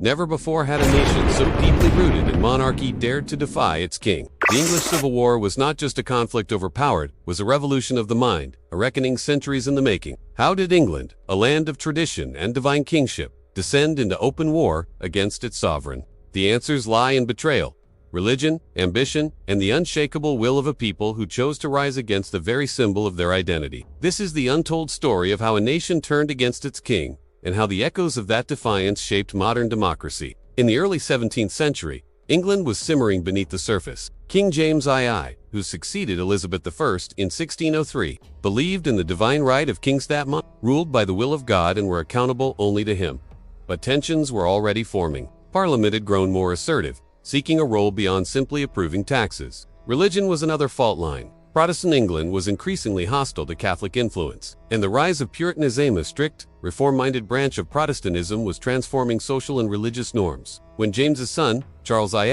Never before had a nation so deeply rooted in monarchy dared to defy its king. The English Civil War was not just a conflict over power, it was a revolution of the mind, a reckoning centuries in the making. How did England, a land of tradition and divine kingship, descend into open war against its sovereign? The answers lie in betrayal, religion, ambition, and the unshakable will of a people who chose to rise against the very symbol of their identity. This is the untold story of how a nation turned against its king, and how the echoes of that defiance shaped modern democracy. In the early 17th century, England was simmering beneath the surface. King James II, who succeeded Elizabeth I in 1603, believed in the divine right of kings that ruled by the will of God and were accountable only to him. But tensions were already forming. Parliament had grown more assertive, seeking a role beyond simply approving taxes. Religion was another fault line. Protestant England was increasingly hostile to Catholic influence, and the rise of Puritanism, a strict, reform-minded branch of Protestantism, was transforming social and religious norms. When James's son, Charles I,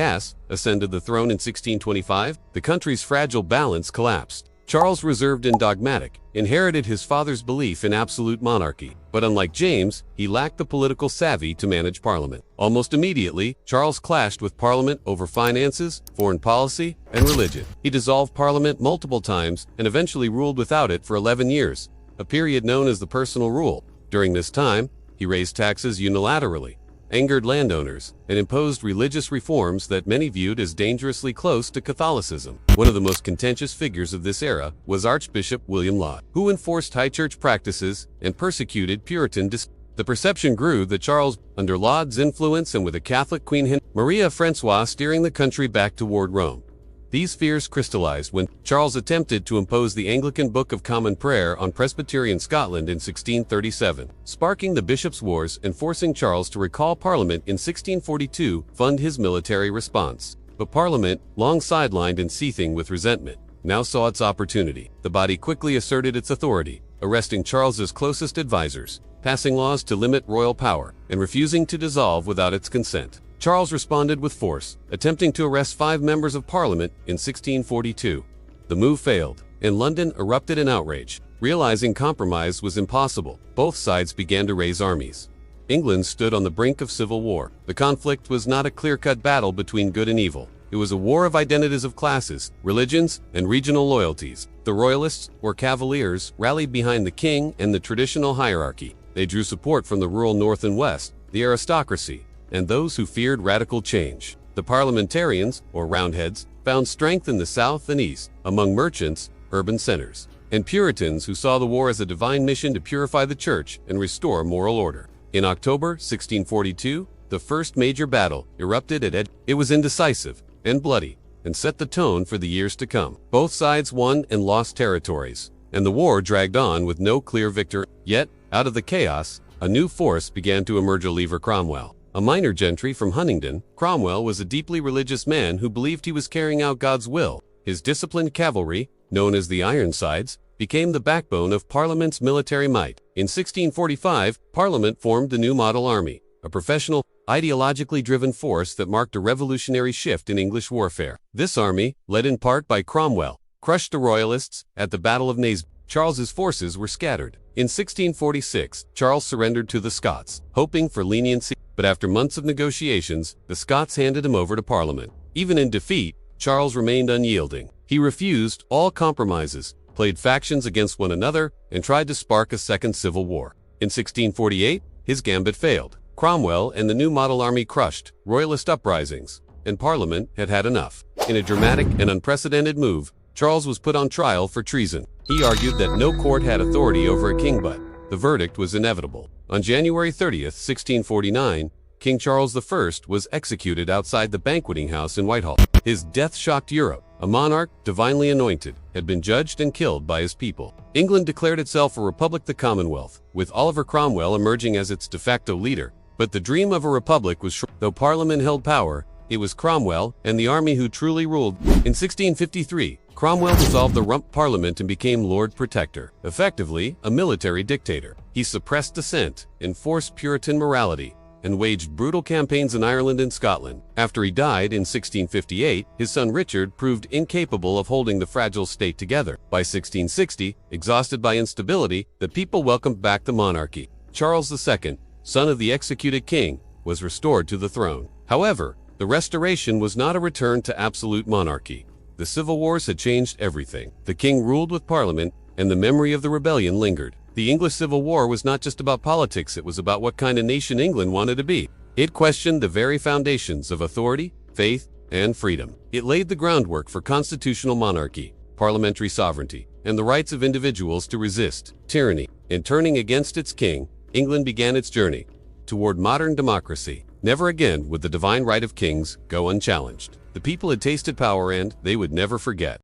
ascended the throne in 1625, the country's fragile balance collapsed. Charles, reserved and dogmatic, inherited his father's belief in absolute monarchy, but unlike James, he lacked the political savvy to manage Parliament. Almost immediately, Charles clashed with Parliament over finances, foreign policy, and religion. He dissolved Parliament multiple times and eventually ruled without it for 11 years, a period known as the Personal Rule. During this time, he raised taxes unilaterally, angered landowners, and imposed religious reforms that many viewed as dangerously close to Catholicism. One of the most contentious figures of this era was Archbishop William Laud, who enforced high church practices and persecuted Puritan dissent. The perception grew that Charles, under Laud's influence and with a Catholic Queen Maria Francois steering the country back toward Rome. These fears crystallized when Charles attempted to impose the Anglican Book of Common Prayer on Presbyterian Scotland in 1637, sparking the bishops' wars and forcing Charles to recall Parliament in 1642 fund his military response. But Parliament, long sidelined and seething with resentment, now saw its opportunity. The body quickly asserted its authority, arresting Charles's closest advisors, passing laws to limit royal power, and refusing to dissolve without its consent. Charles responded with force, attempting to arrest 5 members of Parliament in 1642. The move failed, and London erupted in outrage. Realizing compromise was impossible, both sides began to raise armies. England stood on the brink of civil war. The conflict was not a clear-cut battle between good and evil. It was a war of identities of classes, religions, and regional loyalties. The Royalists, or Cavaliers, rallied behind the king and the traditional hierarchy. They drew support from the rural north and west, the aristocracy, and those who feared radical change. The parliamentarians, or roundheads, found strength in the south and east, among merchants, urban centers, and Puritans who saw the war as a divine mission to purify the church and restore moral order. In October 1642, the first major battle erupted at It was indecisive and bloody, and set the tone for the years to come. Both sides won and lost territories, and the war dragged on with no clear victor. Yet, out of the chaos, a new force began to emerge. Oliver Cromwell. A minor gentry from Huntingdon, Cromwell was a deeply religious man who believed he was carrying out God's will. His disciplined cavalry, known as the Ironsides, became the backbone of Parliament's military might. In 1645, Parliament formed the new model army, a professional, ideologically driven force that marked a revolutionary shift in English warfare. This army, led in part by Cromwell, crushed the Royalists at the Battle of Naseby. Charles's forces were scattered. In 1646, Charles surrendered to the Scots, hoping for leniency, but after months of negotiations, the Scots handed him over to Parliament. Even in defeat, Charles remained unyielding. He refused all compromises, played factions against one another, and tried to spark a second civil war. In 1648, his gambit failed. Cromwell and the new model army crushed Royalist uprisings, and Parliament had had enough. In a dramatic and unprecedented move, Charles was put on trial for treason. He argued that no court had authority over a king, but the verdict was inevitable. On January 30th, 1649, King Charles I was executed outside the banqueting house in Whitehall. His death shocked Europe. A monarch, divinely anointed, had been judged and killed by his people. England declared itself a republic, the Commonwealth, with Oliver Cromwell emerging as its de facto leader. But the dream of a republic was short. Though Parliament held power, it was Cromwell and the army who truly ruled. In 1653, Cromwell dissolved the Rump Parliament and became Lord Protector, effectively a military dictator. He suppressed dissent, enforced Puritan morality, and waged brutal campaigns in Ireland and Scotland. After he died in 1658, his son Richard proved incapable of holding the fragile state together. By 1660, exhausted by instability, the people welcomed back the monarchy. Charles II, son of the executed king, was restored to the throne. However, the restoration was not a return to absolute monarchy. The civil wars had changed everything. The king ruled with parliament, and the memory of the rebellion lingered. The English Civil War was not just about politics, it was about what kind of nation England wanted to be. It questioned the very foundations of authority, faith, and freedom. It laid the groundwork for constitutional monarchy, parliamentary sovereignty, and the rights of individuals to resist tyranny. In turning against its king, England began its journey toward modern democracy. Never again would the divine right of kings go unchallenged. The people had tasted power and they would never forget.